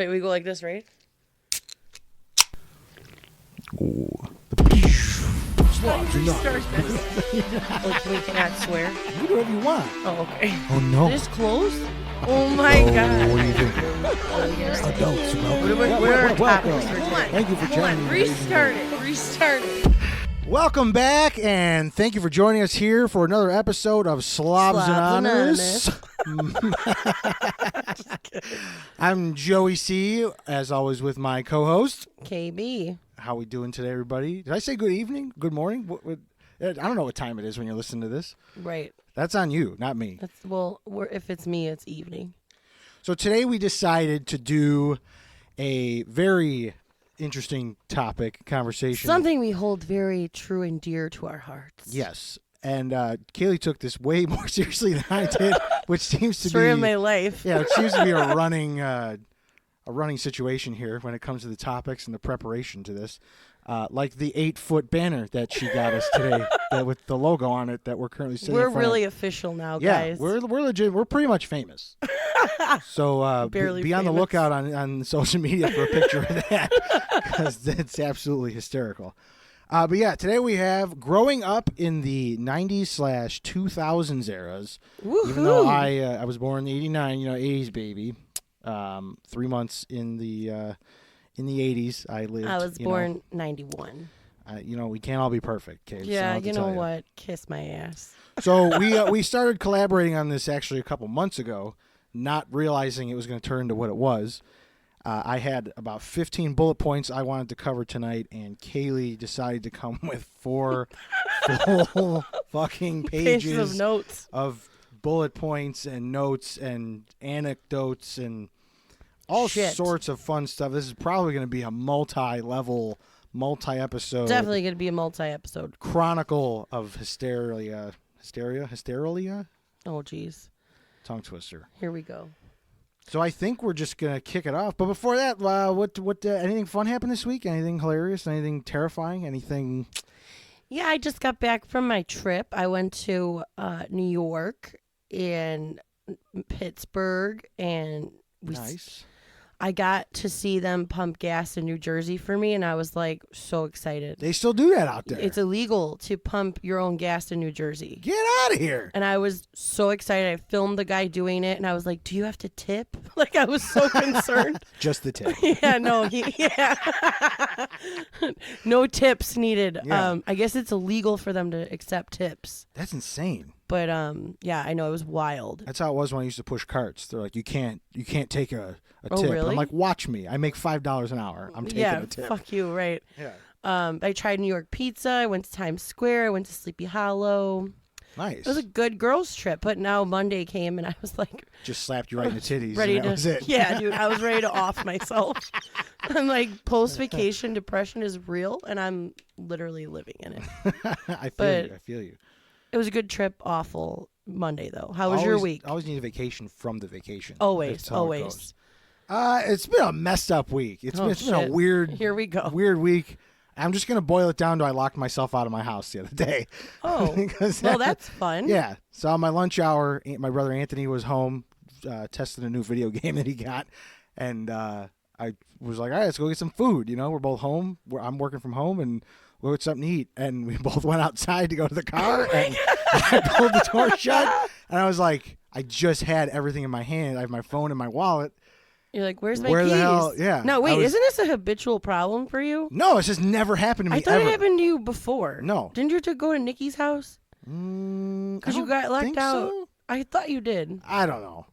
Wait, we go like this, right? Ooh. Slobs, Restart this. Like, we cannot swear. Do whatever you want. Oh, okay. Oh, no. This closed? Oh, my God. What do you think? Adults, welcome. What are our Welcome. topics for today? Thank you for joining me. Restart it. Restart it. Welcome back, and thank you for joining us here for another episode of Slobs Anonymous. I'm Joey C., as always, with my co-host. KB. How we doing today, everybody? Did I say good evening? Good morning? I don't know what time it is when you're listening to this. Right. That's on you, not me. If it's me, it's evening. So today we decided to do a very interesting topic, conversation. Something we hold very true and dear to our hearts. Yes. And Kaylee took this way more seriously than I did, which seems to Story be... of my life. Yeah, it seems to be a running situation here when it comes to the topics and the preparation to this. Like the 8-foot banner that she got us today with the logo on it that we're currently sitting in front really of. official now, Yeah, guys. we're legit. We're pretty much famous. So be on the lookout on social media for a picture of that because it's absolutely hysterical. But yeah, today we have growing up in the 90's/2000's eras. Woohoo. Even though I was born in '89, 80s baby. 3 months in the 80s, I lived. I was born 91. We can't all be perfect, Kate. Yeah, you know what? Kiss my ass. So we started collaborating on this actually a couple months ago, not realizing it was going to turn into what it was. I had about 15 bullet points I wanted to cover tonight, and Kaylee decided to come with 4 full fucking pages of notes of bullet points and notes and anecdotes and all sorts of fun stuff. This is probably going to be a multi-level, multi-episode. Definitely going to be a multi-episode. Chronicle of hysteria? Oh, geez. Tongue twister. Here we go. So I think we're just going to kick it off. But before that, what anything fun happened this week? Anything hilarious? Anything terrifying? Anything? Yeah, I just got back from my trip. I went to New York and Pittsburgh, and Nice. I got to see them pump gas in New Jersey for me, and I was like so excited. They still do that out there. It's illegal to pump your own gas in New Jersey. Get out of here. And I was so excited. I filmed the guy doing it, and I was like, do you have to tip? Like, I was so concerned. Just the tip. Yeah, no. No tips needed. Yeah. I guess it's illegal for them to accept tips. That's insane. But yeah, I know, it was wild. That's how it was when I used to push carts. They're like, you can't take a Oh, tip. really? I'm like, watch me. I make $5 an hour. I'm taking a tip. Fuck you, right? Yeah. I tried New York pizza. I went to Times Square. I went to Sleepy Hollow. Nice. It was a good girls' trip. But now Monday came, and I was like, just slapped you right in the titties. ready and that was it. Yeah, dude, I was ready to off myself. I'm like, post-vacation depression is real, and I'm literally living in it. I feel you. It was a good trip. Awful Monday, though. How was your week? I always need a vacation from the vacation. Always. It's been a messed up week. It's been a weird. Here we go. Weird week. I'm just gonna boil it down to I locked myself out of my house the other day. Oh, well, that's fun. Yeah. So on my lunch hour, my brother Anthony was home, testing a new video game that he got, and I was like, all right, let's go get some food. We're both home. I'm working from home, and we'll get something to eat. And we both went outside to go to the car, and I pulled the door shut, and I was like, I just had everything in my hand. I have my phone and my wallet. You're like, where's my Where keys? the hell? Yeah. No, wait, isn't this a habitual problem for you? No, it's just never happened to me I thought ever. it happened to you before. No. Didn't you have to go to Nikki's house? Because you got locked out. So? I thought you did. I don't know.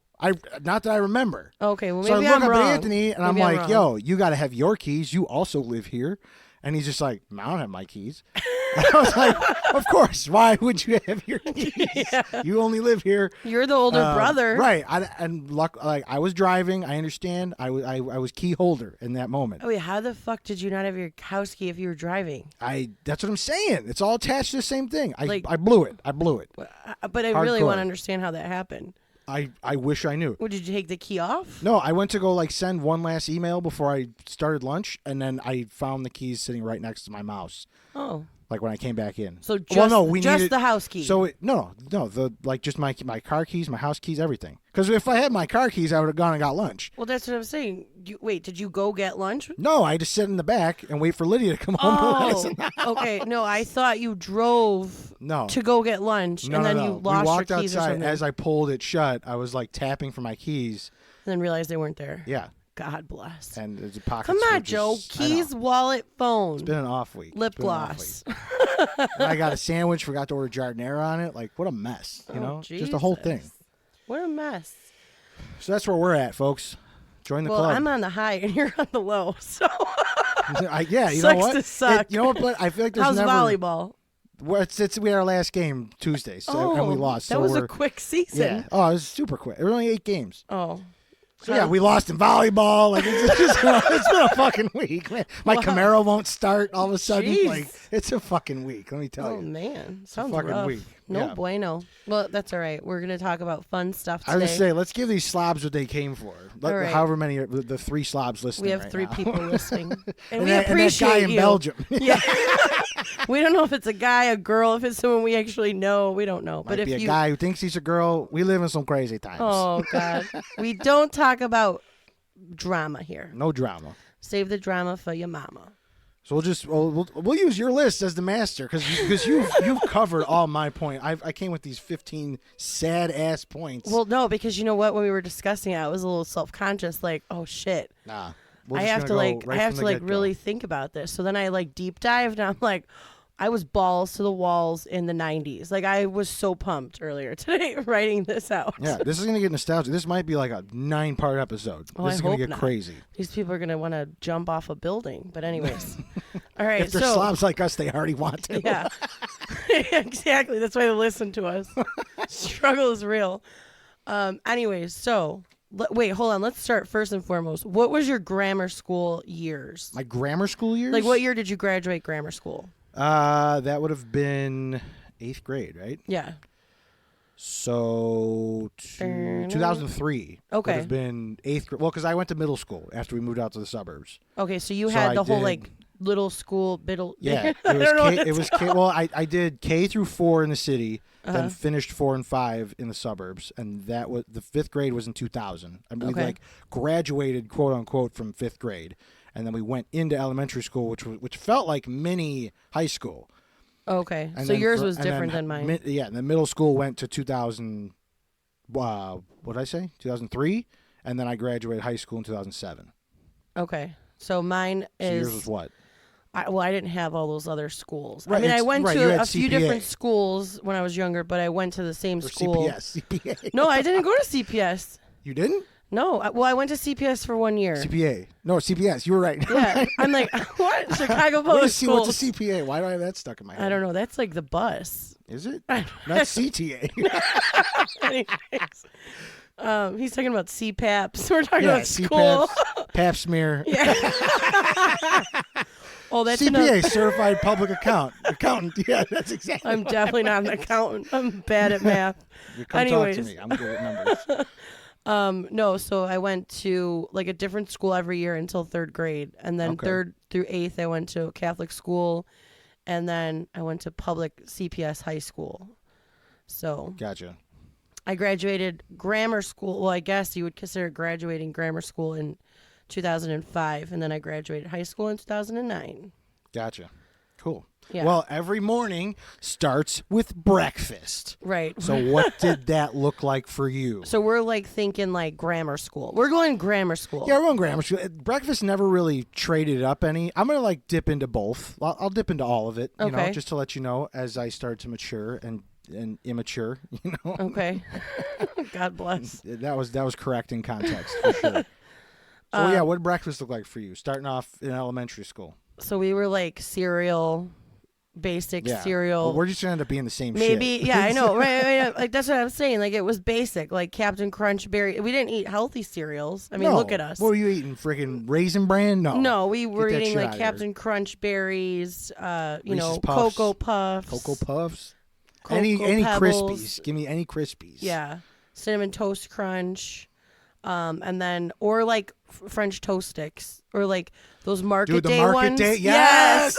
Not that I remember. Okay, well, So maybe I look I'm up wrong. at Anthony, and I'm like, yo, you got to have your keys. You also live here. And he's just like, I don't have my keys. And I was like, of course. Why would you have your keys? Yeah. You only live here. You're the older brother. Right. I was driving. I understand. I was key holder in that moment. Oh, wait, how the fuck did you not have your house key if you were driving? That's what I'm saying. It's all attached to the same thing. I Like- blew it. But I really Hardcore. want to understand how that happened. I wish I knew. What, did you take the key off? No, I went to go send one last email before I started lunch, and then I found the keys sitting right next to my mouse. Oh. Like when I came back in. So just, we just needed the house key. So just my car keys, my house keys, everything. Because if I had my car keys, I would have gone and got lunch. Well, that's what I'm saying. Wait, did you go get lunch? No, I just sit in the back and wait for Lydia to come home. Oh, okay. No, I thought you drove to go get lunch, and then you lost we walked your keys outside. or something. As I pulled it shut, I was like tapping for my keys. And then realized they weren't there. Yeah. God bless. And there's a pocket. Come on, Joe. Keys, wallet, phone. It's been an off week. Lip gloss. And I got a sandwich, forgot to order giardiniera on it. Like, what a mess, you know? Just the whole thing. What a mess. So that's where we're at, folks. Join the club. Well, I'm on the high and you're on the low, so. Yeah, you know what? To suck. You know what? But I feel like there's How's volleyball? Well, we had our last game Tuesday, and we lost. That was a quick season. Yeah. Oh, it was super quick. There were only 8 games. Oh. So yeah, we lost in volleyball. Like it's been a fucking week. Man. My Camaro won't start all of a sudden. Jeez. Like it's a fucking week. Let me tell you. Oh man, sounds fucking rough. week. No Yeah. bueno. Well, that's all right. We're gonna talk about fun stuff today. I was gonna say, let's give these slobs what they came for. right. However many, the 3 slobs listening. We have right 3 now. people listening, and we that appreciate guy in you. Belgium. Yeah. We don't know if it's a guy, a girl, if it's someone we actually know. We don't know. Might But if be a you, guy who thinks he's a girl. We live in some crazy times. oh god, we don't talk about drama here. No drama. Save the drama for your mama. So we'll use your list as the master because you've covered all my point. I came with these 15 sad ass points. Well, no, because you know what? When we were discussing it, I was a little self-conscious, like, oh shit. Nah. I have to really think about this. So then I like deep dived and I'm like, I was balls to the walls in the 90s. Like I was so pumped earlier today writing this out. Yeah, this is going to get nostalgic. This might be like a 9-part episode. Oh, this is going to hope get not. crazy. These people are going to want to jump off a building. But anyways. All right. If they're slobs like us, they already want to. Yeah. Exactly. That's why they listen to us. Struggle is real. Anyways, so wait, hold on. Let's start first and foremost. What was your grammar school years? My grammar school years? Like what year did you graduate grammar school? That would have been 8th grade, right? Yeah. So 2003 Okay. would have been 8th grade. Well, because I went to middle school after we moved out to the suburbs. Okay, so you So had I the whole did- like little school, Yeah, it it was K. Well, I did K through 4 in the city, Uh-huh. then finished 4 and 5 in the suburbs, and that was the 5th grade was in 2000. I mean, we Okay. like graduated quote unquote from 5th grade, and then we went into elementary school, which felt like mini high school. Okay, And so then yours for- was and different then than mine. And the middle school went to 2000. What did I say? 2003, and then I graduated high school in 2007. Okay, so mine So yours is. was what? I didn't have all those other schools. Right, I mean, I it's- went right, you to had a few CPA. different schools when I was younger, but I went to the same Or school. CPS. No, I didn't go to CPS. You didn't? No, I went to CPS for 1 year. CPA. No, CPS. You were right. Yeah, I'm like, what? Chicago What's Public a Schools. CPA? Why do I have that stuck in my head? I don't know. That's like the bus. Is it? Not CTA. Anyways, he's talking about CPAPs. We're talking Yeah, about school. CPAPs, Pap smear. Yeah. Oh, that's CPA, another. certified public accountant. Yeah, that's exactly. I'm definitely not an accountant. I'm bad at math. You come Anyways. talk to me. I'm good at numbers. No, so I went to like a different school every year until 3rd grade, and then Okay. 3rd through 8th I went to a Catholic school, and then I went to public CPS high school. So Gotcha. I graduated grammar school. Well, I guess you would consider graduating grammar school in 2005, and then I graduated high school in 2009. Gotcha. Cool. Yeah. Well, every morning starts with breakfast. Right. So what did that look like for you? So we're like thinking like grammar school. We're going grammar school. Yeah, we're on grammar school. Breakfast never really traded up any. I'm going to like dip into both. I'll dip into all of it, you know, Okay. just to let you know as I start to mature and immature, you know. Okay. God bless. That was correct in context for sure. So yeah, what did breakfast look like for you? Starting off in elementary school. So we were like cereal, basic Yeah. cereal. Well, we're just gonna end up being the same Maybe, shit. yeah, I know, right? Like that's what I'm saying. Like it was basic, like Captain Crunch berry. We didn't eat healthy cereals. I mean, No. look at us. What were you eating? Freaking Raisin Bran? No. No, we were that eating shit like outta here. Captain Crunch berries. Reese's Puffs. Cocoa Puffs. Cocoa Puffs. Cocoa any Pebbles. Krispies? Give me any Krispies. Yeah, Cinnamon Toast Crunch. And then or like French toast sticks or like those market Dude, the day market ones. day. Yes.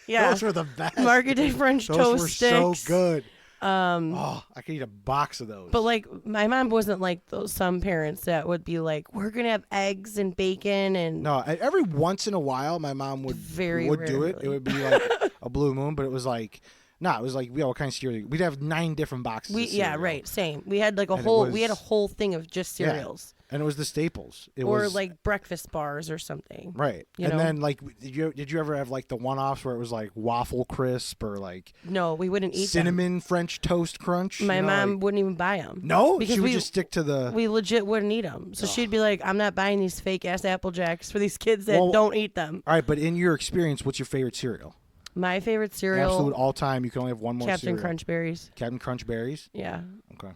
Yeah. Those were the best. Market Day French Those toast were sticks. so good. Oh, I could eat a box of those. But like my mom wasn't like those some parents that would be like, we're gonna have eggs and bacon and no, every once in a while my mom would do it. It would be like a blue moon, but it was like it was like what kind of cereal? We'd have 9 different boxes. Of cereal. Right, same. We had like we had a whole thing of just cereals. And it was the staples. It or was like breakfast bars or something. Right. And then like did you ever have like the one-offs where it was like waffle crisp or like no, we wouldn't eat cinnamon French toast crunch? My mom wouldn't even buy them. No, because she would just stick to the. We legit wouldn't eat them. So she'd be like, "I'm not buying these fake ass Apple Jacks for these kids that don't eat them." All right, but in your experience, what's your favorite cereal? My favorite cereal, absolute all time. You can only have one more. Captain cereal. Crunch Berries. Captain Crunch Berries. Yeah. Okay.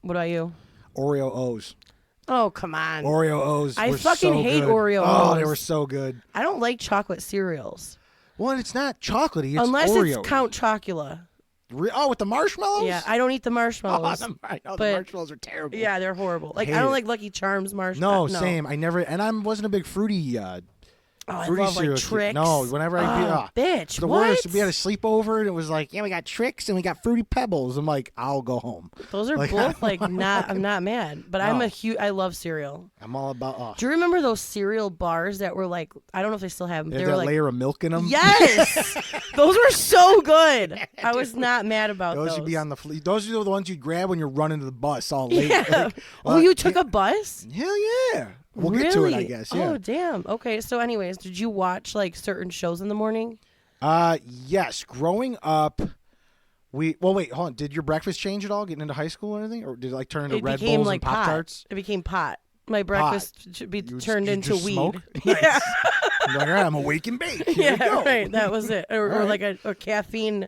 What about you? Oreo O's. Oh, come on. Oreo O's. I fucking hate Oreo O's. Oh, they were so good. I don't like chocolate cereals. Well, it's not chocolatey. It's unless Oreos. It's Count Chocula. Oh, with the marshmallows? Yeah, I don't eat the marshmallows. The marshmallows are terrible. Yeah, they're horrible. Like I don't like Lucky Charms marshmallows. No, same. I never, and I wasn't a big fruity. I love like Tricks. No, whenever I bitch, the what? worst. We had a sleepover, and it was like, we got Tricks and we got Fruity Pebbles. I'm like, I'll go home. Those are both like not. I'm not mad, but I'm a huge. I love cereal. I'm all about. Do you remember those cereal bars that were like? I don't know if they still have them. They were that like layer of milk in them. Yes, those were so good. I was not mad about those. Those would be on the. Those are the ones you grab when you're running to the bus all late. Yeah. Like, you took a bus? Hell yeah. We'll really? get to it, I guess. Yeah. Oh, damn. Okay. So, anyways, did you watch like certain shows in the morning? Yes. Growing up, wait, hold on. Did your breakfast change at all getting into high school or anything? Or did it like turn into Red Bulls and Pop-Tarts? It became pot. My breakfast should be turned into weed. Smoke? Nice. Yeah. You're like, all right, I'm awake and baked. Here we go. Right. That was it. Or like a caffeine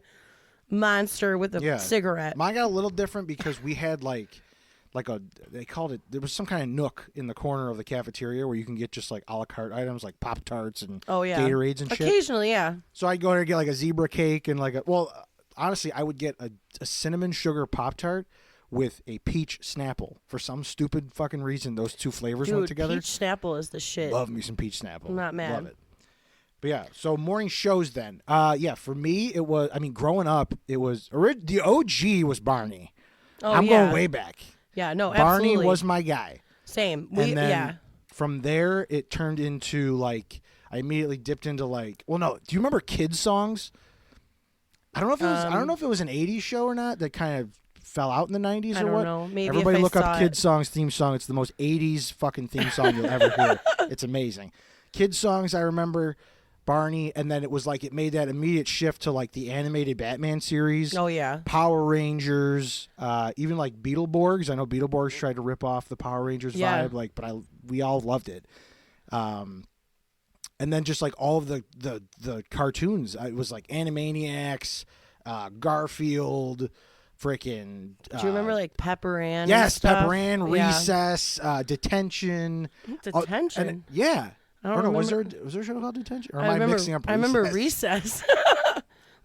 monster with a cigarette. Mine got a little different because we had they called it, there was some kind of nook in the corner of the cafeteria where you can get just like a la carte items like Pop-Tarts and Gatorades and shit. Occasionally, yeah. So I'd go there and get like a zebra cake and honestly, I would get a cinnamon sugar Pop-Tart with a peach Snapple. For some stupid fucking reason, those two flavors went together. Peach Snapple is the shit. Love me some peach Snapple. I'm not mad. Love it. But yeah, so morning shows then. For me, it was, growing up, it was, the OG was Barney. Oh, I'm going way back. Yeah, no, Barney absolutely. was my guy. Same. And then from there, it turned into like, I immediately dipped into like, do you remember kids songs? I don't know if it was, I don't know if it was an 80s show or not that kind of fell out in the 90s or what. I don't know. Maybe Everybody if look I up saw kids songs theme song. It's the most 80s fucking theme song you'll ever hear. It's amazing. Kids songs, I remember Barney, and then it was like it made that immediate shift to like the animated Batman series. Oh yeah. Power Rangers, even like Beetleborgs. I know Beetleborgs tried to rip off the Power Rangers vibe, but we all loved it. And then just like all of the cartoons, it was like Animaniacs, Garfield, freaking. Do you remember like Pepper Ann? Yes, Pepper Ann, Recess, Detention. Detention. Yeah. I don't know. Was there a show called Detention? Or am I remember, mixing up Recess? I remember Recess.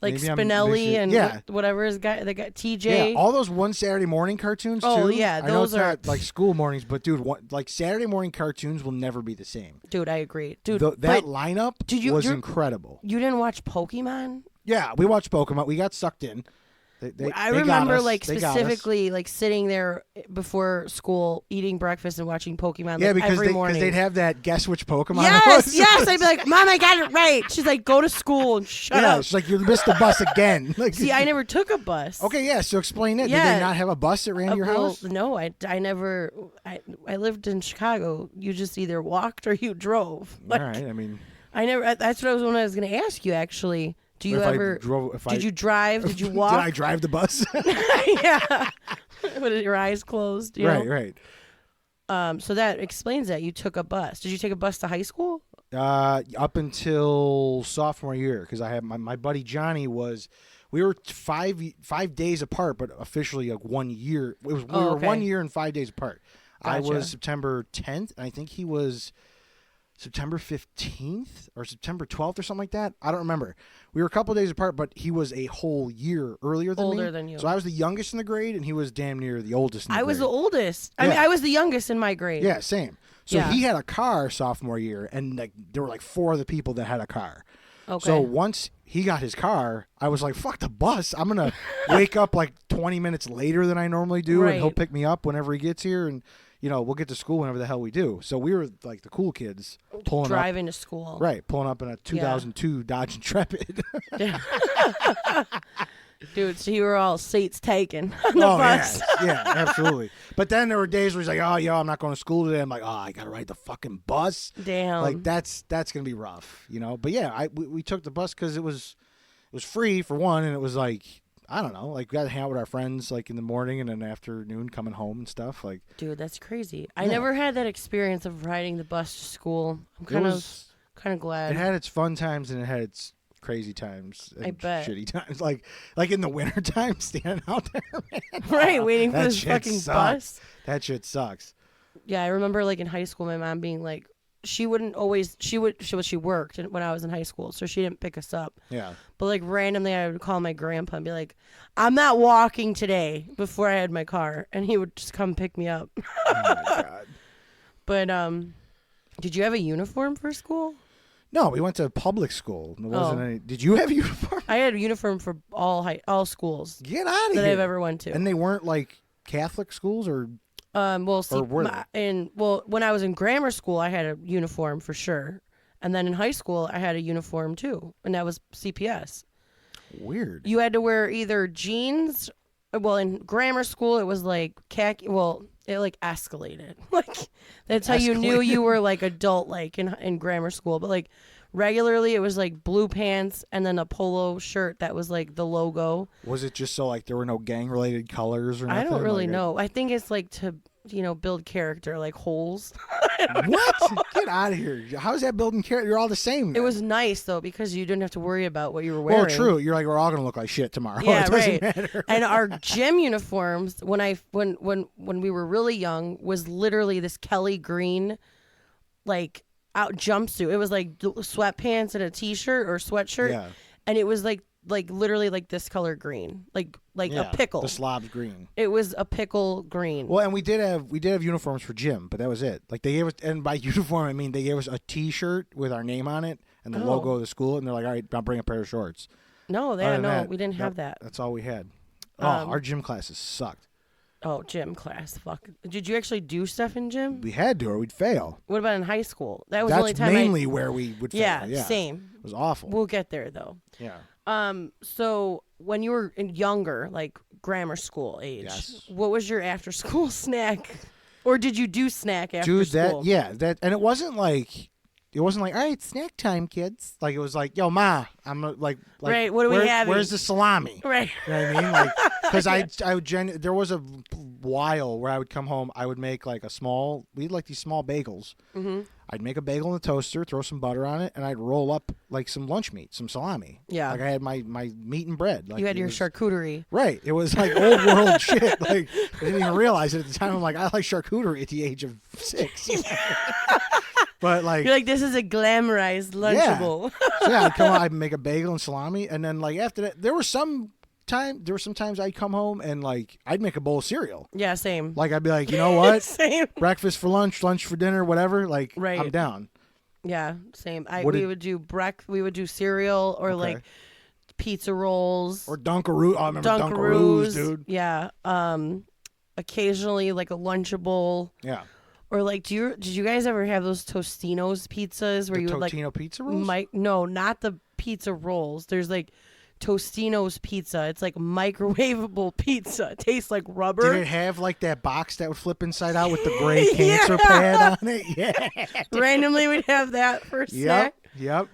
Like Maybe Spinelli and whatever his guy, they got TJ. Yeah, all those one Saturday morning cartoons too. Oh yeah, I know it's not like school mornings, but dude, like Saturday morning cartoons will never be the same. Dude, I agree. Dude, that lineup was incredible. You didn't watch Pokemon? Yeah, we watched Pokemon. We got sucked in. I remember like specifically like sitting there before school eating breakfast and watching Pokemon every morning. Because they'd have that guess which Pokemon yes, it was. Yes, I'd be like, Mom, I got it right. She's like, go to school and shut up. She's like, you missed the bus again. Like, see, I never took a bus. Okay, yeah, so explain it. Yeah. Did they not have a bus that ran to your house? No, I never. I lived in Chicago. You just either walked or you drove. All right, I mean. I never. That's what I was going to ask you, actually. Do you ever? Did you drive? Did you walk? Did I drive the bus? Yeah. With your eyes closed. You know? Right. So that explains that you took a bus. Did you take a bus to high school? Up until sophomore year, because I had my buddy Johnny was. We were 5 days apart, but officially like 1 year. We were 1 year and 5 days apart. Gotcha. I was September 10th, and I think he was September 15th or September 12th or something like that. I don't remember. We were a couple days apart, but he was a whole year earlier than me. Older than you. So I was the youngest in the grade, and he was damn near the oldest in the grade. I was the oldest. I mean, I was the youngest in my grade. Yeah, same. So he had a car sophomore year, and like there were like 4 other people that had a car. Okay. So once he got his car, I was like, fuck the bus. I'm going to wake up like 20 minutes later than I normally do, Right. and he'll pick me up whenever he gets here, and, we'll get to school whenever the hell we do. So we were like the cool kids pulling Driving to school. Right, pulling up in a 2002 Dodge Intrepid. Dude, so you were all seats taken on the bus. Yeah, absolutely. But then there were days where he's like, oh, yo, I'm not going to school today. I'm like, oh, I got to ride the fucking bus. Damn. Like, that's going to be rough, But yeah, we took the bus because it was free, for one, and it was like, I don't know, like we got to hang out with our friends like in the morning and then afternoon coming home and stuff. Like, dude, that's crazy. I never had that experience of riding the bus to school. I'm kind of glad. It had its fun times and it had its crazy times and I bet. shitty times. Like in the winter time, standing out there, man. Right, waiting for That this shit fucking sucks. bus. That shit sucks. Yeah, I remember like in high school, my mom being like, she worked when I was in high school, so she didn't pick us up. Yeah. But like randomly, I would call my grandpa and be like, "I'm not walking today," before I had my car, and he would just come pick me up. Oh my God. But did you have a uniform for school? No, we went to public school. There wasn't any. Did you have a uniform? I had a uniform for all schools Get out of that here. I've ever went to. And they weren't like Catholic schools or. Well, see, or were they? when I was in grammar school, I had a uniform for sure, and then in high school, I had a uniform too, and that was CPS. Weird. You had to wear either jeans. Well, in grammar school, it was like khaki. Well, it like escalated. Like that's how you knew you were like adult, like in grammar school. But like regularly, it was like blue pants and then a polo shirt that was like the logo. Was it just so like there were no gang related colors or nothing? I don't really like know. I think it's like to build character, like holes. What? Get out of here. How's that building character? You're all the same. It then. was nice though because you didn't have to worry about what you were wearing. Well, true. You're like, we're all gonna look like shit tomorrow. Yeah, it doesn't right. matter. And our gym uniforms, when we were really young, was literally this Kelly green, like out jumpsuit. It was like sweatpants and a t-shirt or sweatshirt, Yeah. and it was like literally like this color green, like Yeah, a pickle. The Slobs green. It was a pickle green. Well, and we did have uniforms for gym, but that was it. Like they gave us, and by uniform I mean they gave us a T-shirt with our name on it and the logo of the school, and they're like, all right, I'll bring a pair of shorts. No, Other than that, we didn't have that. That's all we had. Our gym classes sucked. Oh, gym class. Fuck. Did you actually do stuff in gym? We had to, or we'd fail. What about in high school? That was the That's only time mainly where we would fail. Yeah, same. It was awful. We'll get there though. Yeah. So when you were younger, like grammar school age, Yes. what was your after school snack? Or did you do snack after Dude, school? and it wasn't like, all right, snack time, kids. Like it was like, yo, ma, I'm like right. What do we have? Where's the salami? Right. You know what I mean? Like, because there was a while where I would come home, I would make like we had like these small bagels. Mm-hmm. I'd make a bagel in the toaster, throw some butter on it, and I'd roll up like some lunch meat, some salami. Yeah. Like I had my meat and bread. Like You had your charcuterie. Right. It was like old world shit. Like I didn't even realize it at the time. I'm like, I like charcuterie at the age of 6. You know? But like, You're like, this is a glamorized Lunchable. so yeah, I'd come out, I'd make a bagel and salami, and then like after that, there were some times I'd come home and like I'd make a bowl of cereal. Yeah, same. Like I'd be like, you know what? Same. Breakfast for lunch for dinner, whatever. Like Right. I'm down. Yeah, same. We would do cereal or like pizza rolls Or Dunkaroos. Oh, I remember Dunkaroos, dude. Yeah. Occasionally like a Lunchable. Yeah. Or like, did you guys ever have those Tostino's pizzas where The you would like Totino pizza rolls? no, not the pizza rolls. There's like Tostino's pizza. It's like microwavable pizza. It tastes like rubber. Did it have like that box that would flip inside out with the gray cancer pad on it? Yeah. Randomly, we'd have that for a snack. Yep.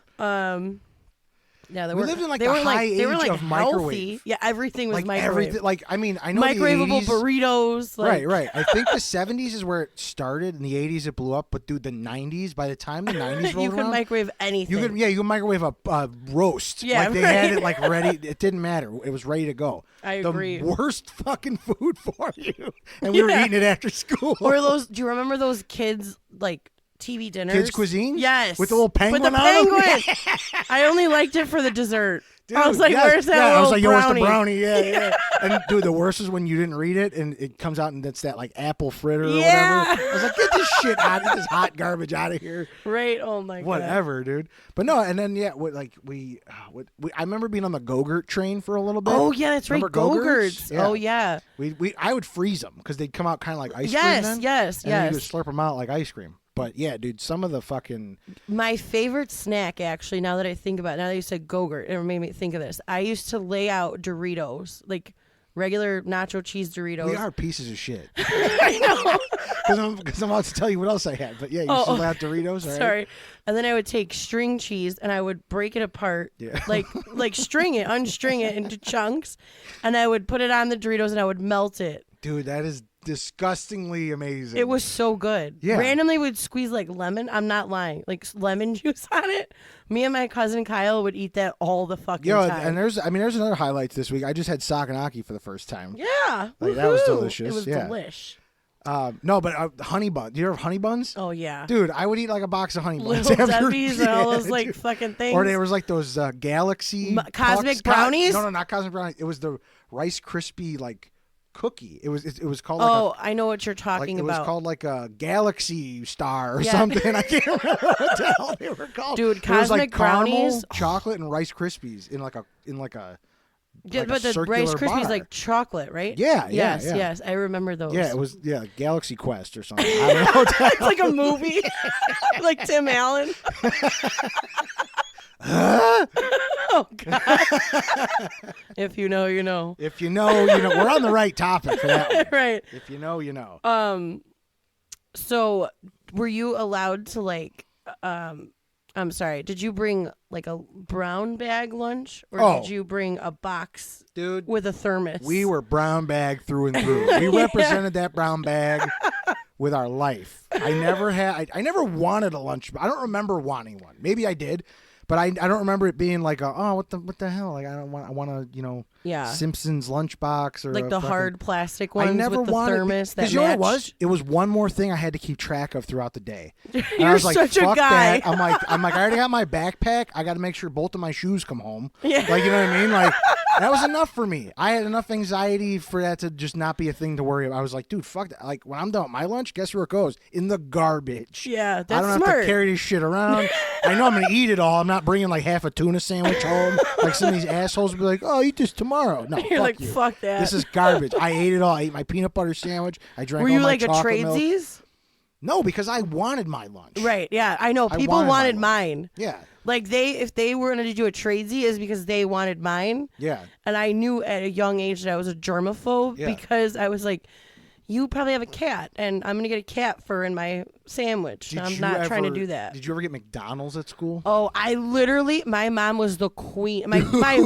Yeah, they We were, lived in like they the were high they were age like of healthy. microwave. Yeah, everything was Like microwave. everything. Like I mean, I know Microwavable the 80s, burritos. Like, Right. I think the 70s is where it started. In the 80s, it blew up. But dude, the 90s. By the time the 90s rolled you could around, microwave anything. you could microwave a roast. Yeah, like they right. had it like ready. It didn't matter. It was ready to go. I agree. The worst fucking food for you, and we were eating it after school. Or those? Do you remember those kids like TV dinners? Kids cuisine? Yes. With the little penguin With the on 'em? penguin. I only liked it for the dessert. Dude, I was like, yes. where's that I little was like, yo, where's the brownie? brownie? Yeah. And dude, the worst is when you didn't read it and it comes out and it's that like apple fritter or Yeah. whatever. I was like, get this shit out, get this hot garbage out of here. Right. Oh my god. Whatever, dude. But no, and then I remember being on the Go-Gurt train for a little bit. Oh yeah, that's right. Remember Go-Gurts. Yeah. Oh yeah. I would freeze them because they'd come out kind of like ice cream. Then, Yes. and then you just slurp them out like ice cream. But yeah, dude, some of the fucking My favorite snack, actually, now that I think about it, now that you said Go-Gurt, it made me think of this. I used to lay out Doritos, like regular nacho cheese Doritos. we are pieces of shit. I know. Because I'm about to tell you what else I had. But yeah, you still have Doritos, all right? Sorry. And then I would take string cheese and I would break it apart, Yeah. like unstring it into chunks, and I would put it on the Doritos and I would melt it. Dude, that is disgustingly amazing. It was so good. Yeah. Randomly would squeeze like lemon. I'm not lying. Like lemon juice on it. Me and my cousin Kyle would eat that all the fucking time. and there's another highlight this week. I just had Saganaki for the first time. Yeah. Like, that was Woohoo. delicious. It was Yeah. delish. No, but honey bun. Do you ever have honey buns? Oh yeah. Dude, I would eat like a box of honey buns. Little after- Debbie's and all those Yeah, like dude. fucking things. Or there was like those Galaxy Cosmic Pucks. brownies? No, not Cosmic brownies. It was the Rice Krispie like cookie. It was called like Oh, I know what you're like talking it was about. called like a Galaxy Star or Yeah. something. I can't remember what the hell they were called. Dude, It was like Cosmic caramel, brownies. chocolate, and Rice Krispies in like a Yeah, like a but the circular Rice Krispies bar. like chocolate, right? Yeah, yeah, Yes, yeah. yes. I remember those. Yeah, it was Galaxy Quest or something. I don't know what the It's like a movie, like Tim Allen. Oh God! If you know, you know. If you know, you know. We're on the right topic for that one. Right. If you know, you know. So, were you allowed to like? I'm sorry. Did you bring like a brown bag lunch, or Oh. did you bring a box Dude, with a thermos? we were brown bag through and through. We represented that brown bag with our life. I never wanted a lunch. I don't remember wanting one. Maybe I did, but I don't remember it being like what the hell? Like I want a Yeah. Simpsons lunchbox or like a the fucking- hard plastic ones I never with the wanted thermos that because you know what it matched. was? It was one more thing I had to keep track of throughout the day. And I You're was like, such a fuck guy. that. I'm like, I already got my backpack. I got to make sure both of my shoes come home. Yeah. Like, you know what I mean? Like, that was enough for me. I had enough anxiety for that to just not be a thing to worry about. I was like, dude, fuck that. Like, when I'm done with my lunch, guess where it goes? In the garbage. Yeah, that's I don't have smart. to carry this shit around. I know I'm going to eat it all. I'm not bringing like half a tuna sandwich home. Like some of these assholes will be like, oh, eat this tomorrow. No, You're fuck like, you. fuck that. This is garbage. I ate it all. I ate my peanut butter sandwich. I drank Were all you my like a chocolate milk. tradesies? No, because I wanted my lunch. Right. Yeah, I know. I People wanted wanted my mine. Yeah. Like if they were gonna do a tradesy, is because they wanted mine. Yeah. And I knew at a young age that I was a germaphobe Yeah. because I was like, you probably have a cat, and I'm gonna get a cat fur in my sandwich. And I'm not trying to do that. Did you ever get McDonald's at school? Oh, my mom was the queen. My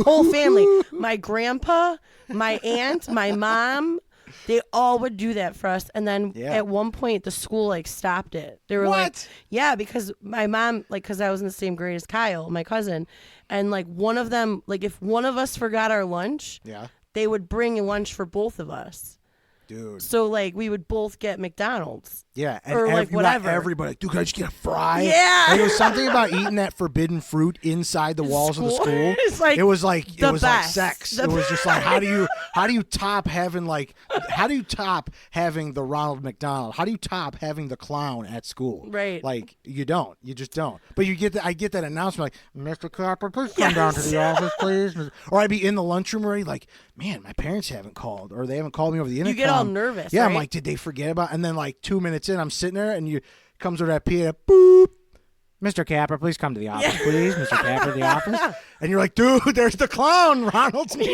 whole family, my grandpa, my aunt, my mom, they all would do that for us. And then Yeah. at one point, the school like stopped it. They were like, What? yeah, because my mom, like, because I was in the same grade as Kyle, my cousin, and like one of them, like if one of us forgot our lunch, Yeah. they would bring a lunch for both of us. Dude. So like we would both get McDonald's. Yeah. And Or, like, you got whatever. everybody, dude, can I just get a fry? Yeah. And there was something about eating that forbidden fruit inside the walls of the School. school. It's like it was like the like best. sex. The It was just like how do you top having the Ronald McDonald? How do you top having the clown at school? Right. Like you don't. You just don't. But I get that announcement like, Mr. Copper, please come down to the office, please. Or I'd be in the lunchroom already like, man, my parents haven't called or they haven't called me over the intercom. You get all nervous, Yeah, I'm right? like, did they forget about? And then like 2 minutes in, I'm sitting there and you comes over that PA, boop. Mr. Capper, please come to the office, please. Mr. Capper, the office. And you're like, dude, there's the clown. Ronald's me.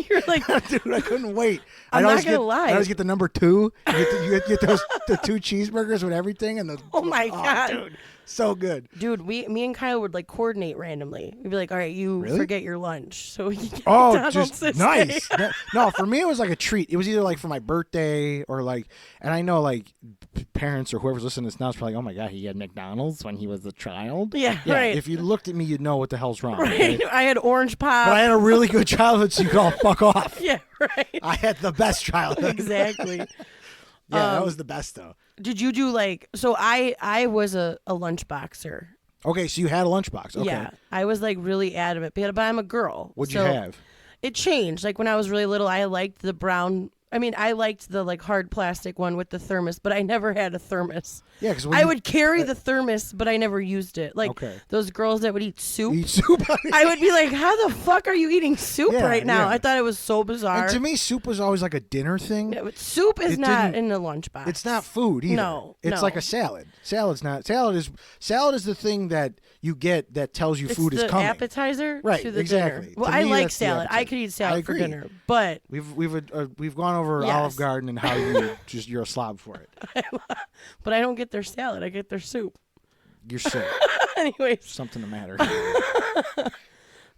You're like, Dude, I couldn't wait. I'm I'd always not gonna get, lie. I always get the number 2. You get the 2 cheeseburgers with everything. And oh my God. dude, so good. Dude, me and Kyle would like coordinate randomly. We'd be like, all right, you Really? forget your lunch. So we get Oh, McDonald's just this nice. day. No, for me, it was like a treat. It was either like for my birthday or like, and I know like parents or whoever's listening to this now is probably like, oh my God, he had McDonald's when he was a child. Yeah, right. If you looked at me, you'd know what the hell's wrong. Right. okay? I had orange pop. But I had a really good childhood, so you could all fuck off. yeah, right. I had the best childhood. Exactly. Yeah, that was the best though. Did you do like, so I was a lunch boxer. Okay, so you had a lunchbox. Okay. Yeah, I was like really adamant, but I'm a girl. What'd so you have? It changed. Like when I was really little, I liked the brown. I mean, I liked the like hard plastic one with the thermos, but I never had a thermos. Yeah, because I would carry the thermos, but I never used it. Like those girls that would eat soup. Eat soup. I would be like, how the fuck are you eating soup right now? Yeah. I thought it was so bizarre. And to me, soup was always like a dinner thing. Yeah, but soup is not in the lunchbox. It's not food either. No, it's like a salad. Salad's not. Salad is the thing that you get that tells you food is coming. Appetizer Right, to the exactly. dinner. Well, To I me, like that's the salad. I appetizer. could eat I salad for agree. dinner, but We've gone over Yes. Olive Garden and how you're a slob for it. but I don't get their salad. I get their soup. You're sick. Anyways, Something the matter.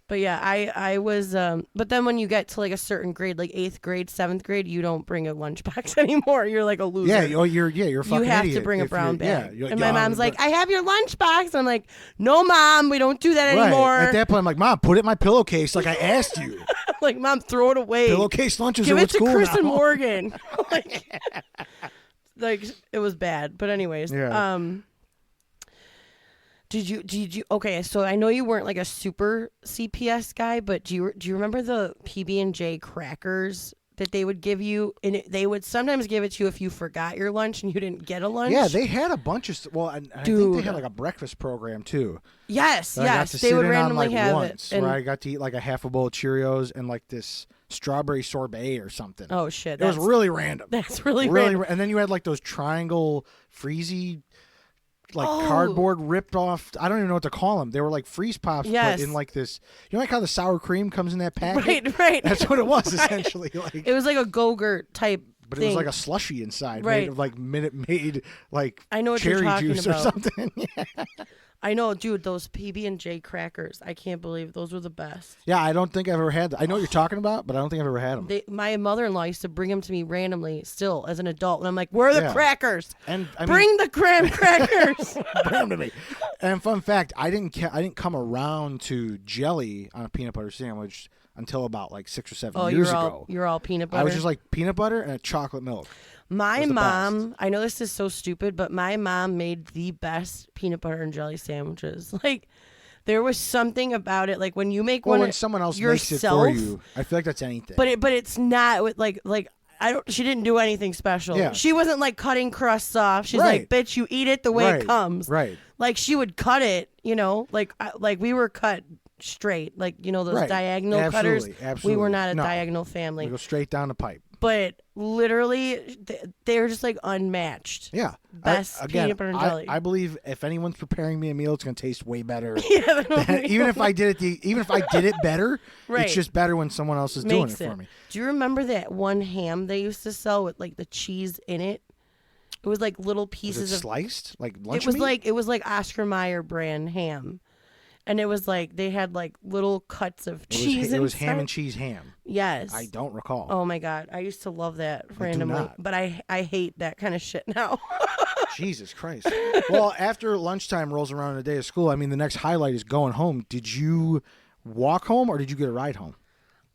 but yeah, I was. But then when you get to like a certain grade, like 8th grade, 7th grade, you don't bring a lunchbox anymore. You're like a loser. Yeah, you're a fucking You have idiot to bring a if brown you're- bag. you're And my mom's like, I have your lunchbox. And I'm like, no, Mom, we don't do that right. anymore. At that point, I'm like, Mom, put it in my pillowcase like I asked you. like, Mom, throw it away. Pillowcase lunches Give are it what's to cool Chris now. and Morgan. like, it was bad. But anyways, Yeah. Did you okay, so I know you weren't like a super CPS guy, but do you remember the PB&J crackers that they would give you, and they would sometimes give it to you if you forgot your lunch and you didn't get a lunch? Yeah, they had a bunch of and I think they had like a breakfast program too. Yes, that I got yes, to they sit would in on, randomly like, have once, it. And, where I got to eat like a half a bowl of Cheerios and like this strawberry sorbet or something. oh shit, It was really random. that's really random. And then you had like those triangle freezy, like Oh. cardboard ripped off. I don't even know what to call them. They were like freeze pops, Yes. but in like this. You know, like how the sour cream comes in that packet. Right. That's what it was essentially. Like, It was like a Go-Gurt type but thing. it was like a slushy inside, Right. made of like Minute Maid, like I know what you're cherry talking juice about. or something. Yeah. I know, dude, those PB&J crackers. I can't believe those were the best. Yeah, I don't think I've ever had. I know what you're talking about, but I don't think I've ever had them. My mother-in-law used to bring them to me randomly still as an adult, and I'm like, where are the Yeah. crackers? And I mean, Bring the graham crackers. bring them to me. And fun fact, I didn't come around to jelly on a peanut butter sandwich until about like 6 or 7 years ago. You're all peanut butter. I was just like peanut butter and a chocolate milk. My was the mom, best. I know this is so stupid, but my mom made the best peanut butter and jelly sandwiches. Like, there was something about it. Like, when you make Well, one when someone else yourself, makes it for you, I feel like that's anything. but it's not with like I don't. She didn't do anything special. Yeah. She wasn't like cutting crusts off. She's Right. like, bitch, you eat it the way it comes. Right. Like, she would cut it, like we were cut straight, like, those Right. diagonal cutters. Absolutely. We were not a No. diagonal family. We go straight down the pipe. But literally, they're just like unmatched. Yeah. Best peanut butter and jelly. I believe if anyone's preparing me a meal, it's going to taste way better. Yeah, even if I did it better, Right. it's just better when someone else is doing makes it for me. Do you remember that one ham they used to sell with like the cheese in it? It was like little Was pieces it of. sliced like lunch It was meat? like Oscar Mayer brand ham, and it was like they had like little cuts of cheese. It was ham inside. and cheese ham. Yes. I don't recall. Oh my god, I used to love that randomly, not. but I hate that kind of shit now. Jesus Christ. Well, after lunchtime rolls around in a day of school, I mean, the next highlight is going home. Did you walk home or did you get a ride home?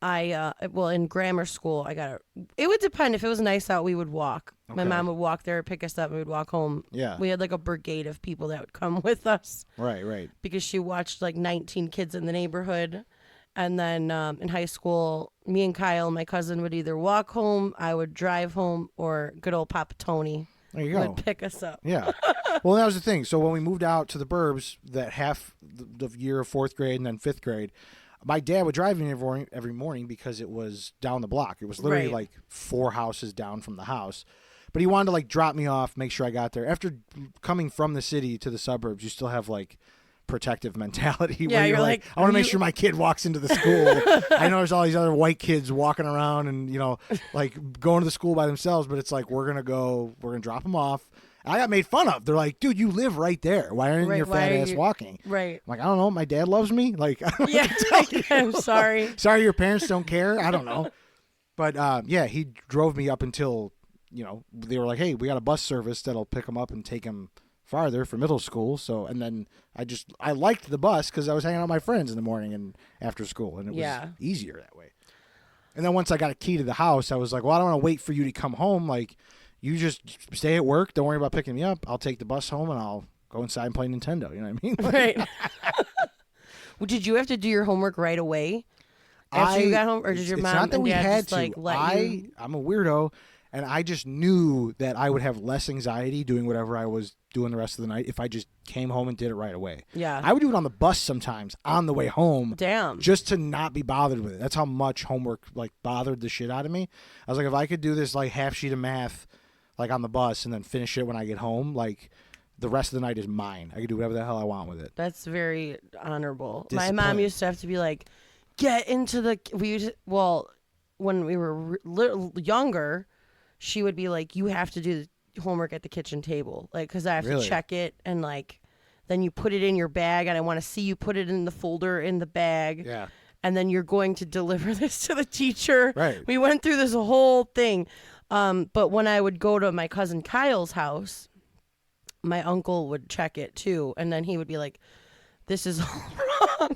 Well, in grammar school, it would depend. If it was nice out, we would walk. My Okay. mom would walk there, pick us up, and we would walk home. Yeah. We had like a brigade of people that would come with us Right. because she watched like 19 kids in the neighborhood. And then in high school, me and Kyle, my cousin, would either walk home, I would drive home, or good old Papa Tony There you go. would pick us up. Yeah. Well, that was the thing. So when we moved out to the burbs, that half the year of 4th grade and then 5th grade, my dad would drive me every morning because it was down the block. It was literally Right. like 4 houses down from the house. But he wanted to like drop me off, make sure I got there. After coming from the city to the suburbs, you still have like protective mentality. Yeah, where you're like, I want to are make you- sure my kid walks into the school. I know there's all these other white kids walking around and, like going to the school by themselves, but it's like, we're going to drop them off. I got made fun of. They're like, dude, you live right there. Why aren't Right, your why fat are ass you- walking? Right. I'm like, I don't know. My dad loves me. Like, I don't know Yeah. what to tell you. I'm sorry. Sorry, your parents don't care. I don't know. But yeah, he drove me up until, they were like, hey, we got a bus service that'll pick him up and take him farther for middle school. So, and then I liked the bus because I was hanging out with my friends in the morning and after school, and it was easier that way. And then once I got a key to the house, I was like, well, I don't want to wait for you to come home. Like, you just stay at work. Don't worry about picking me up. I'll take the bus home and I'll go inside and play Nintendo. You know what I mean? Right. Well, did you have to do your homework right away after you got home, or did your mom not that and we dad had just to. like let you? I'm a weirdo, and I just knew that I would have less anxiety doing whatever I was doing the rest of the night if I just came home and did it right away. Yeah. I would do it on the bus sometimes on the way home. Damn. Just to not be bothered with it. That's how much homework like bothered the shit out of me. I was like, if I could do this like half sheet of math like on the bus and then finish it when I get home, like the rest of the night is mine. I can do whatever the hell I want with it. That's very honorable. My Discipline. mom used to have to be like, get into the. When we were younger, she would be like, you have to do the homework at the kitchen table, like, because I have Really? to check it, and like, then you put it in your bag, and I want to see you put it in the folder in the bag. Yeah. And then you're going to deliver this to the teacher. Right. We went through this whole thing. But when I would go to my cousin Kyle's house, my uncle would check it too, and then he would be like, "This is all wrong."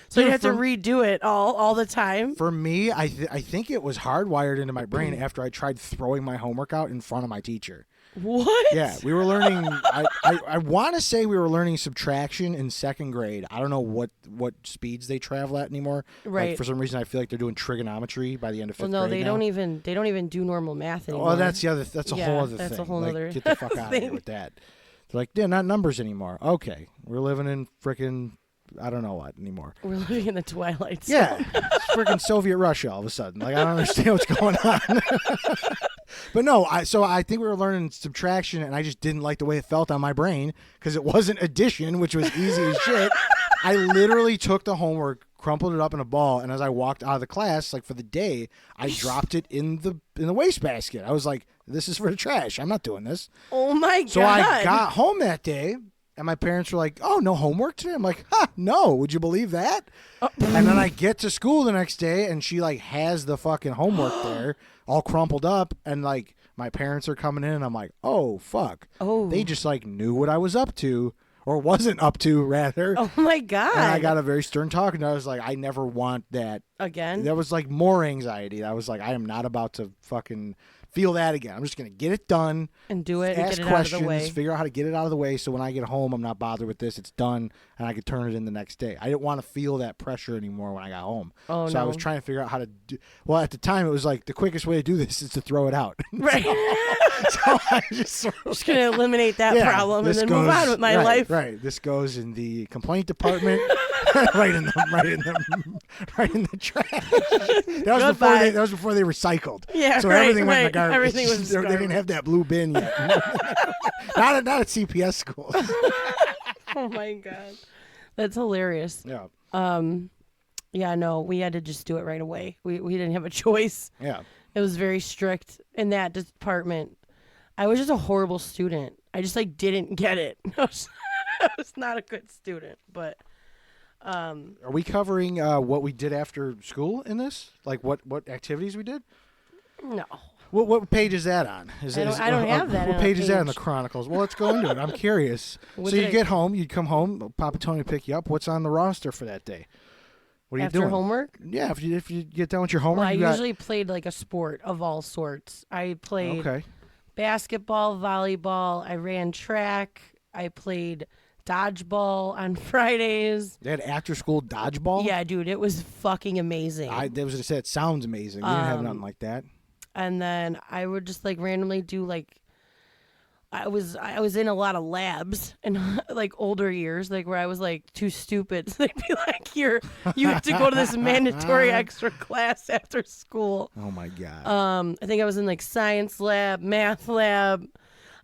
So you have to redo it all the time. For me, I think it was hardwired into my brain after I tried throwing my homework out in front of my teacher. What? Yeah, we were learning. I want to say we were learning subtraction in second grade. I don't know what speeds they travel at anymore. Right. Like, for some reason, I feel like they're doing trigonometry by the end of fifth Well, no, grade. they now. don't even do normal math anymore. Oh, that's the other. That's a whole other that's thing. a whole like, other get the fuck out of here with that. They're like, yeah, not numbers anymore. Okay, we're living in frickin' I don't know what anymore. We're living in the twilight zone. Yeah, it's freaking Soviet Russia all of a sudden. Like, I don't understand what's going on. But no, so I think we were learning subtraction, and I just didn't like the way it felt on my brain because it wasn't addition, which was easy as shit. I literally took the homework, crumpled it up in a ball, and as I walked out of the class, like for the day, I dropped it in the wastebasket. I was like, "This is for the trash. I'm not doing this." Oh my god. So I got home that day. And my parents were like, "Oh, no homework today?" I'm like, no. Would you believe that? And then I get to school the next day, and she, like, has the fucking homework there, all crumpled up. And, like, my parents are coming in, and I'm like, oh, fuck. Oh. They just, like, knew what I was up to, or wasn't up to, rather. Oh, my God. And I got a very stern talk, and I was like, I never want that. Again? That was, like, more anxiety. I was like, I am not about to fucking feel that again. I'm just going to get it done. And do it and ask get it questions, out of the way. figure out how to get it out of the way so when I get home, I'm not bothered with this. It's done, and I can turn it in the next day. I didn't want to feel that pressure anymore when I got home. Oh, so no. I was trying to figure out how to do. Well, at the time, it was like the quickest way to do this is to throw it out. Right. So I just sort of, Just going to eliminate that problem and then move on with my life. Right. This goes in the complaint department. right in the trash. That was before they recycled. Yeah, so right, everything went in the right. garbage. Everything was They didn't have that blue bin yet. not at CPS schools. Oh my god, that's hilarious. Yeah. Yeah, no, we had to just do it right away. We didn't have a choice. Yeah. It was very strict in that department. I was just a horrible student. I just like didn't get it. I was not a good student, but. Are we covering what we did after school in this? Like what activities we did? No. What page is that on? I don't have that What on a page is that in page. the Chronicles? Well, let's go into it. I'm curious. What So did you I- get home, you'd come home, Papa Tony would pick you up. What's on the roster for that day? What are After you doing? homework? Yeah, if you get done with your homework, Well, I you got, usually played like a sport of all sorts. I played okay. basketball, volleyball. I ran track. I played dodgeball on Fridays. They had after school dodgeball. Yeah, dude, it was fucking amazing. That was what I said. It sounds amazing. We didn't have nothing like that. And then I would just like randomly do like I was in a lot of labs in like older years, like where I was like too stupid. So they'd be like, you have to go to this mandatory extra class after school. Oh my god. I think I was in like science lab, math lab.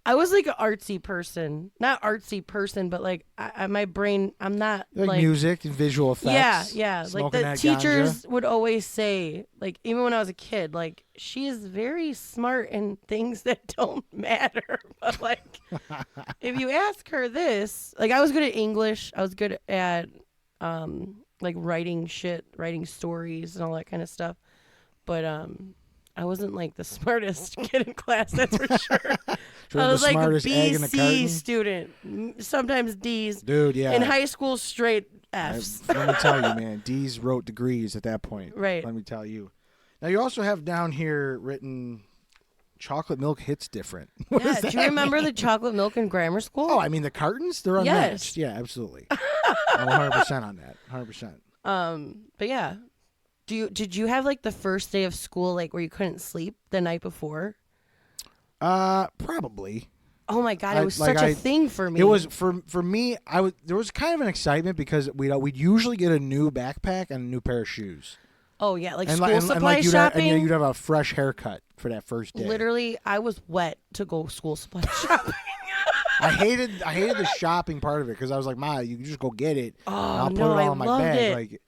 I was like an artsy person. Not artsy person, but like my brain, I'm not like music and visual effects. Yeah. Like smoking the that teachers ganja. would always say, like, even when I was a kid, like, she is very smart in things that don't matter. But like, if you ask her this, like, I was good at English. I was good at like writing stories and all that kind of stuff. But I wasn't like the smartest kid in class, that's for sure. I was the like a smartest egg in the B, C carton? student, sometimes D's. Dude, yeah. In high school, straight F's. Let me tell you, man. D's wrote degrees at that point. Right. Let me tell you. Now, you also have down here written chocolate milk hits different. What Yeah, does that do you remember mean? the chocolate milk in grammar school? Oh, I mean the cartons, they're Yes. unmatched. Yeah, absolutely. I'm 100% on that. 100%. But yeah. Did you have like the first day of school like where you couldn't sleep the night before? Probably. Oh my god, it was such a thing for me. It was for me. There was kind of an excitement because we'd usually get a new backpack and a new pair of shoes. Oh yeah, like And school supply shopping. You'd have a fresh haircut for that first day. Literally, I was wet to go school supply shopping. I hated the shopping part of it because I was like, Ma, you can just go get it. Oh, and I'll put no, it all I in my loved bag. it.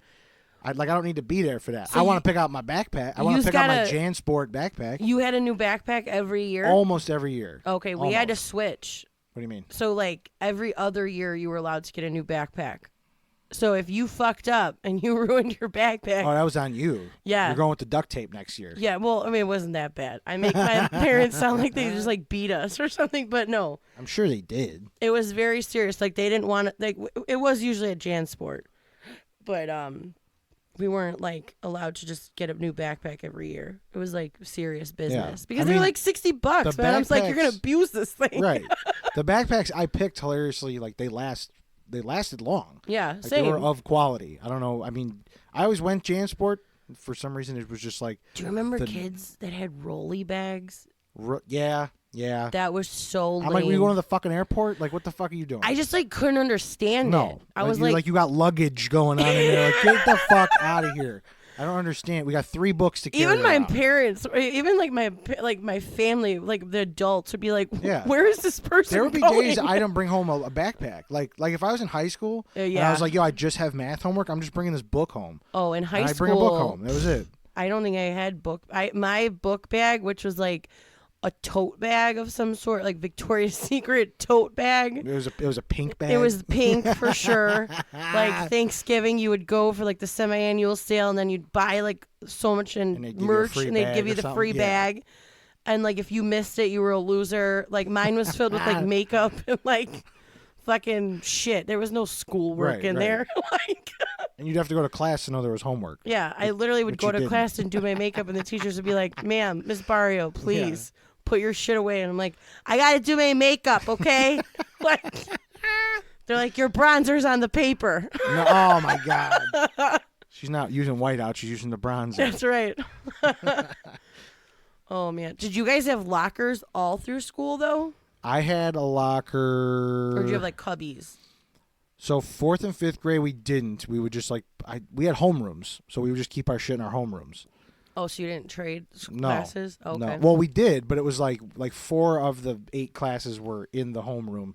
I don't need to be there for that. So I want to pick out my backpack. I want to pick out my JanSport backpack. You had a new backpack every year? Almost every year. Okay, we had to switch. What do you mean? So like every other year you were allowed to get a new backpack. So if you fucked up and you ruined your backpack. Oh, that was on you. Yeah. You're going with the duct tape next year. Yeah, well, I mean, it wasn't that bad. I make my parents sound like they just like beat us or something, but no. I'm sure they did. It was very serious. Like they didn't want to, like it was usually a JanSport. But we weren't like allowed to just get a new backpack every year. It was like serious business because they're like $60, man. I was like, you're gonna abuse this thing, right? The backpacks I picked hilariously, like they lasted long. Yeah, like, same. They were of quality. I don't know. I mean, I always went JanSport. For some reason, it was just like. Do you remember kids that had rolly bags? Yeah. That was so lame. I'm like, were you going to the fucking airport? Like, what the fuck are you doing? I just like couldn't understand it. I was like, you got luggage going on in there. Like, get the fuck out of here. I don't understand. We got 3 books to carry. Even my around. parents, even like my family, like the adults would be like, Yeah. where is this person There would be going? days I don't bring home a backpack. Like if I was in high school and I was like, yo, I just have math homework. I'm just bringing this book home. Oh, in high and school. I bring a book home. That was it. I don't think I had my book bag, which was like a tote bag of some sort, like Victoria's Secret tote bag. It was a pink bag. It was pink for sure. Like Thanksgiving, you would go for like the semi-annual sale, and then you'd buy like so much in merch, and they'd give you the free bag. And like if you missed it, you were a loser. Like mine was filled with like makeup and like fucking shit. There was no schoolwork in there. Like. And you'd have to go to class to know there was homework. Yeah, I literally would go to class and do my makeup, and the teachers would be like, "Ma'am, Miss Barrio, please." Yeah. Put your shit away. And I'm like, I gotta do my makeup, okay? Like, they're like, your bronzer's on the paper. No, oh my god. She's not using whiteout, she's using the bronzer. That's right. Oh man. Did you guys have lockers all through school though? I had a locker. Or did you have like cubbies? So 4th and 5th grade we didn't. We would just like we had homerooms. So we would just keep our shit in our homerooms. Oh, so you didn't trade classes? Okay. No. Well, we did, but it was like 4 of the 8 classes were in the homeroom.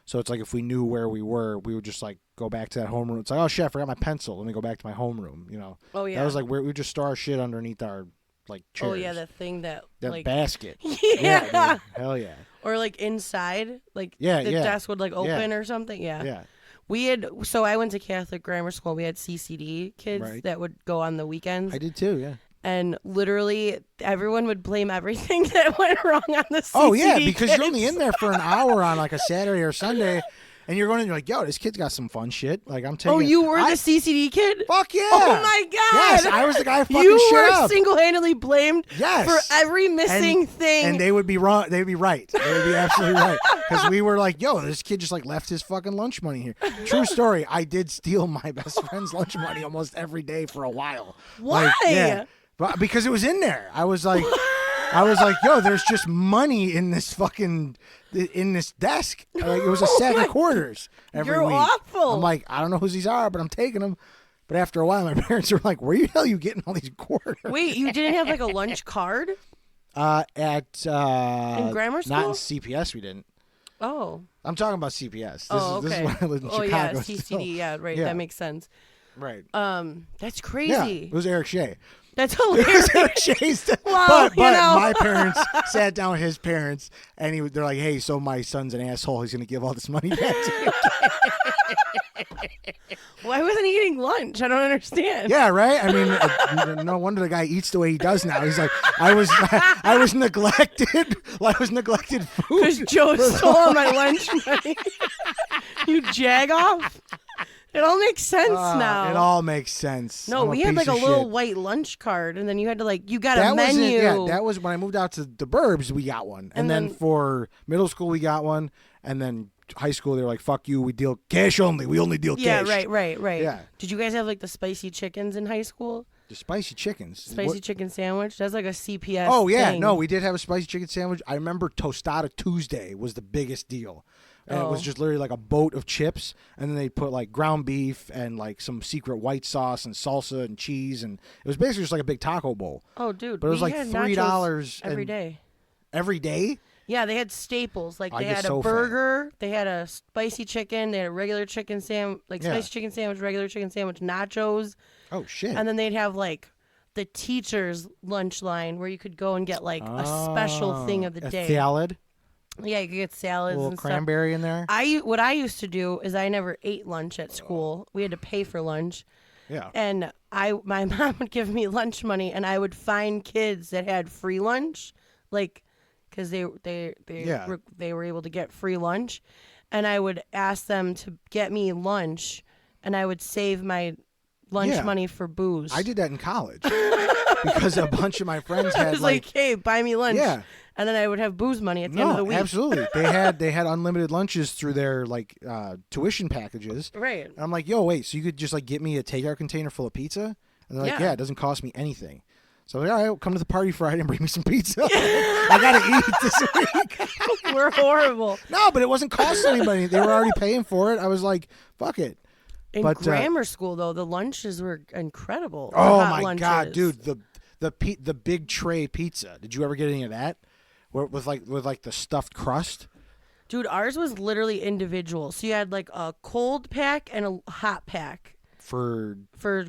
So it's like if we knew where we were, we would just like go back to that homeroom. It's like, oh shit, I forgot my pencil. Let me go back to my homeroom. You know. Oh yeah. That was like where we would just store our shit underneath our like chairs. Oh yeah, that thing that like basket. Yeah. Hell yeah. Or like inside, like the desk would like open or something. Yeah. Yeah. We had, so I went to Catholic grammar school. We had CCD kids that would go on the weekends. I did too, yeah. And literally, everyone would blame everything that went wrong on the CCD Oh, yeah, because kids. you're only in there for an hour on like a Saturday or Sunday, and you're going and you're like, yo, this kid's got some fun shit. Like, I'm taking. Oh, you were the CCD kid? Fuck yeah. Oh, my God. Yes, I was the guy fucking you shit up. You were single-handedly blamed for every missing thing. And they would be wrong. They would be right. They would be absolutely right. Because we were like, yo, this kid just like left his fucking lunch money here. True story. I did steal my best friend's lunch money almost every day for a while. Why? Like, yeah. But because it was in there. I was like, yo, there's just money in this fucking in this desk. Like, it was a sack of quarters every week. You're awful. I'm like, I don't know who these are, but I'm taking them. But after a while, my parents were like, where the hell are you getting all these quarters? Wait, you didn't have like a lunch card? In grammar school? Not in CPS, we didn't. Oh. I'm talking about CPS. This is when I lived in Chicago. Oh yeah, CCD. Still. Yeah, right. Yeah. That makes sense. Right. That's crazy. Yeah, it was Eric Shea. That's hilarious. Eric Shea's Well, but you know. my parents sat down with his parents, and they're like, "Hey, so my son's an asshole. He's going to give all this money back to you." Why wasn't he eating lunch? I don't understand. Yeah, right. I mean, no wonder the guy eats the way he does now. He's like, I was neglected. I was neglected food because Joe stole all my lunch money. You jag off. It all makes sense now. It all makes sense. No, we had like a little white lunch card, and then you had to you got a menu. That was when I moved out to the burbs. We got one, and then for middle school we got one, and then high school they were like, "Fuck you, we deal cash only. We only deal cash." Yeah, right. Yeah. Did you guys have like the spicy chickens in high school? The spicy chickens. Spicy chicken sandwich. That's like a CPS. Oh yeah, thing. no, we did have a spicy chicken sandwich. I remember Tostada Tuesday was the biggest deal. And it was just literally like a boat of chips, and then they put like ground beef and like some secret white sauce and salsa and cheese, and it was basically just like a big taco bowl. Oh, dude, but it was like $3 every day. Every day? Yeah, they had staples. Like they had a so burger, they had a spicy chicken, they had a regular chicken sandwich, spicy chicken sandwich, regular chicken sandwich, nachos. Oh shit! And then they'd have like the teacher's lunch line where you could go and get like a special thing of the day. Salad. Yeah, you could get salads, a little and cranberry stuff. in there. What I used to do is I never ate lunch at school. We had to pay for lunch. Yeah. And my mom would give me lunch money, and I would find kids that had free lunch, like, because they were able to get free lunch, and I would ask them to get me lunch, and I would save my lunch money for booze. I did that in college because a bunch of my friends had I was like, hey, buy me lunch. Yeah. And then I would have booze money at the end of the week. Absolutely. They had unlimited lunches through their tuition packages. Right. And I'm like, yo, wait, so you could just like get me a takeout container full of pizza? And they're like, yeah, it doesn't cost me anything. So I'm like, all right, come to the party Friday and bring me some pizza. I gotta eat this week. We're horrible. No, but it wasn't costing anybody. They were already paying for it. I was like, fuck it. In grammar school, though, the lunches were incredible. Oh my god, dude, the big tray pizza. Did you ever get any of that? With the stuffed crust? Dude, ours was literally individual. So you had like a cold pack and a hot pack for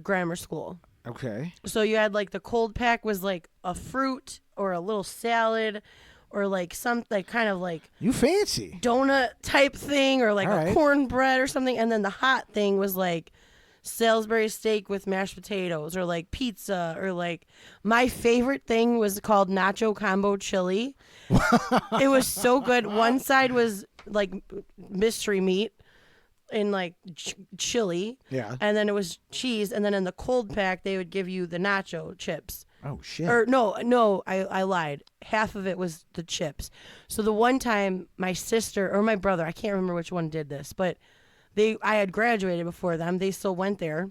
grammar school. Okay. So you had like the cold pack was like a fruit or a little salad or like some like kind of like you fancy donut type thing or like a cornbread or something, and then the hot thing was like Salisbury steak with mashed potatoes or like pizza, or like my favorite thing was called nacho combo chili. It was so good. One side was like mystery meat in like chili, and then it was cheese, and then in the cold pack they would give you the nacho chips. Oh shit. Or no, I lied. Half of it was the chips. So the one time my sister or my brother, I can't remember which one did this, but I had graduated before them. They still went there,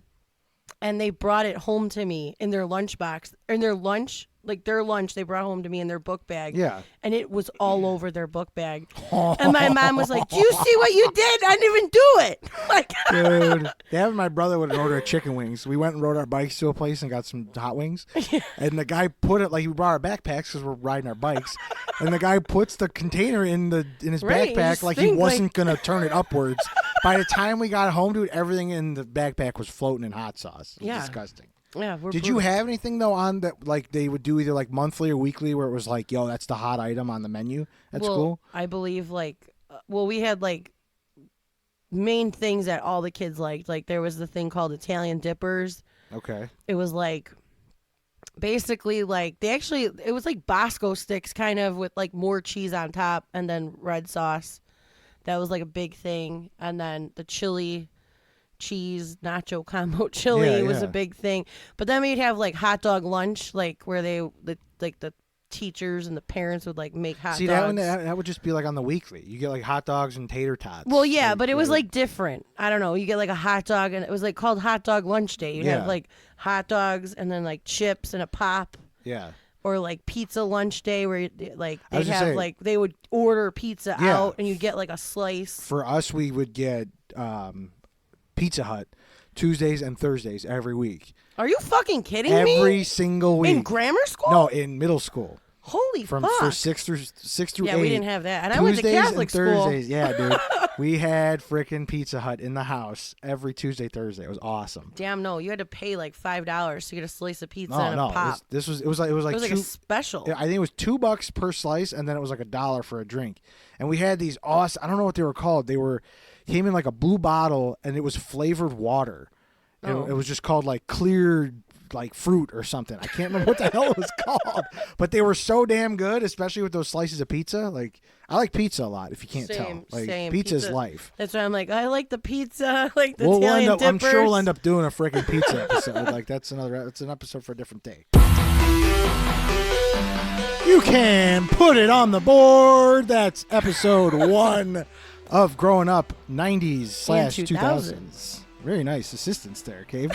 and they brought it home to me in their lunchbox. In their lunch, they brought home to me in their book bag. Yeah. And it was all over their book bag. And my mom was like, "Do you see what you did? I didn't even do it." Like, dude, Dad and my brother would order chicken wings. We went and rode our bikes to a place and got some hot wings. And the guy put it, like, we brought our backpacks because we're riding our bikes. And the guy puts the container in his backpack like he wasn't going to turn it upwards. By the time we got home, dude, everything in the backpack was floating in hot sauce. It was disgusting. Yeah. Did you have anything though on that, like they would do either like monthly or weekly, where it was like, yo, that's the hot item on the menu at school? I believe we had like main things that all the kids liked. Like there was the thing called Italian dippers. Okay. It was like basically like it was like Bosco sticks kind of with like more cheese on top and then red sauce. That was like a big thing. And then the chili cheese nacho combo chili was a big thing. But then we'd have like hot dog lunch, like where the teachers and the parents would like make hot dogs. That would just be like on the weekly. You get like hot dogs and tater tots. Well, yeah, but it was like different. I don't know. You get like a hot dog, and it was like called hot dog lunch day. You'd have like hot dogs and then like chips and a pop. Yeah. Or like pizza lunch day where they would order pizza out and you'd get like a slice. For us, we would get Pizza Hut Tuesdays and Thursdays every week. Are you fucking kidding me? Every single week. In grammar school? No, in middle school. Holy fuck. For 6 through 8. Yeah, we didn't have that. And Tuesdays I went to Catholic and Thursdays. school. Yeah, dude. We had freaking Pizza Hut in the house every Tuesday, Thursday. It was awesome. Damn, no. You had to pay like $5 to get a slice of pizza and a pop. It was like a special. I think it was $2 per slice, and then it was like $1 for a drink. And we had these awesome, I don't know what they were called. Came in like a blue bottle, and it was flavored water. And it was just called like clear like fruit or something. I can't remember what the hell it was called, but they were so damn good, especially with those slices of pizza. Like, I like pizza a lot. If you can't tell, like pizza is life. That's why I'm like, I like the pizza. I like the We'll Italian dippers. I'm sure we'll end up doing a freaking pizza episode. Like that's an episode for a different day. You can put it on the board. That's episode 1 of Growing Up 90s/2000s. Very nice assistance there, Cave.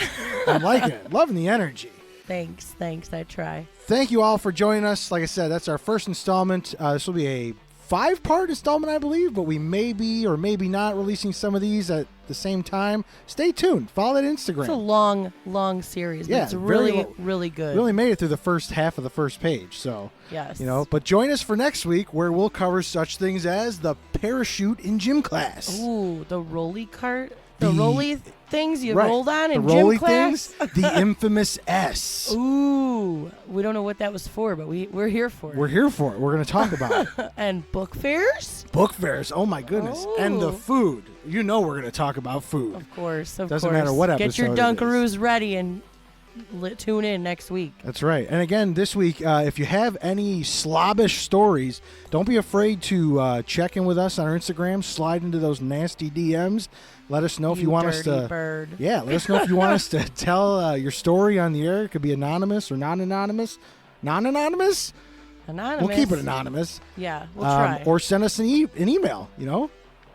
I'm liking it. Loving the energy. Thanks. I try. Thank you all for joining us. Like I said, that's our first installment. This will be a 5-part installment, I believe, but we may be or maybe not releasing some of these at the same time. Stay tuned. Follow that Instagram. It's a long series. Yeah, It's really good. We only made it through the first half of the first page, so yes. But join us for next week where we'll cover such things as the parachute in gym class. Ooh, the rolly cart, the rolly things you right, rolled on in the gym rolly class. things, the infamous S. Ooh, we don't know what that was for, but we're here for it. We're here for it. We're going to talk about it. And book fairs. Book fairs. Oh my goodness. Ooh. And the food. We're going to talk about food. Of course. Doesn't matter what episode. Get your Dunkaroos ready and tune in next week. That's right. And again, this week, if you have any slobbish stories, don't be afraid to check in with us on our Instagram. Slide into those nasty DMs. Let us know if you want us to. Bird. Yeah, let us know if you want us to tell your story on the air. It could be anonymous or non-anonymous. Non-anonymous? Anonymous. We'll keep it anonymous. Yeah, we'll try. Or send us an email.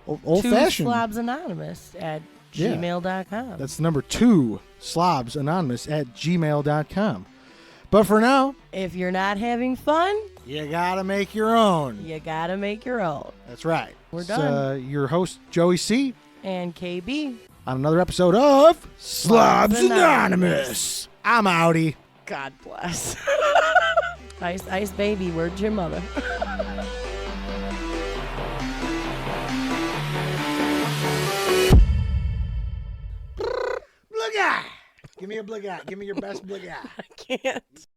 Old-fashioned. slobsanonymous@gmail.com. That's the number 2, slobsanonymous@gmail.com. But for now, if you're not having fun, you gotta make your own. You gotta make your own. That's right. We're done. Your host, Joey C. And KB. On another episode of Slobs Anonymous. I'm outie. God bless. Ice baby, where's your mother? Bligga! Give me a bligga. Give me your best bligga. I can't.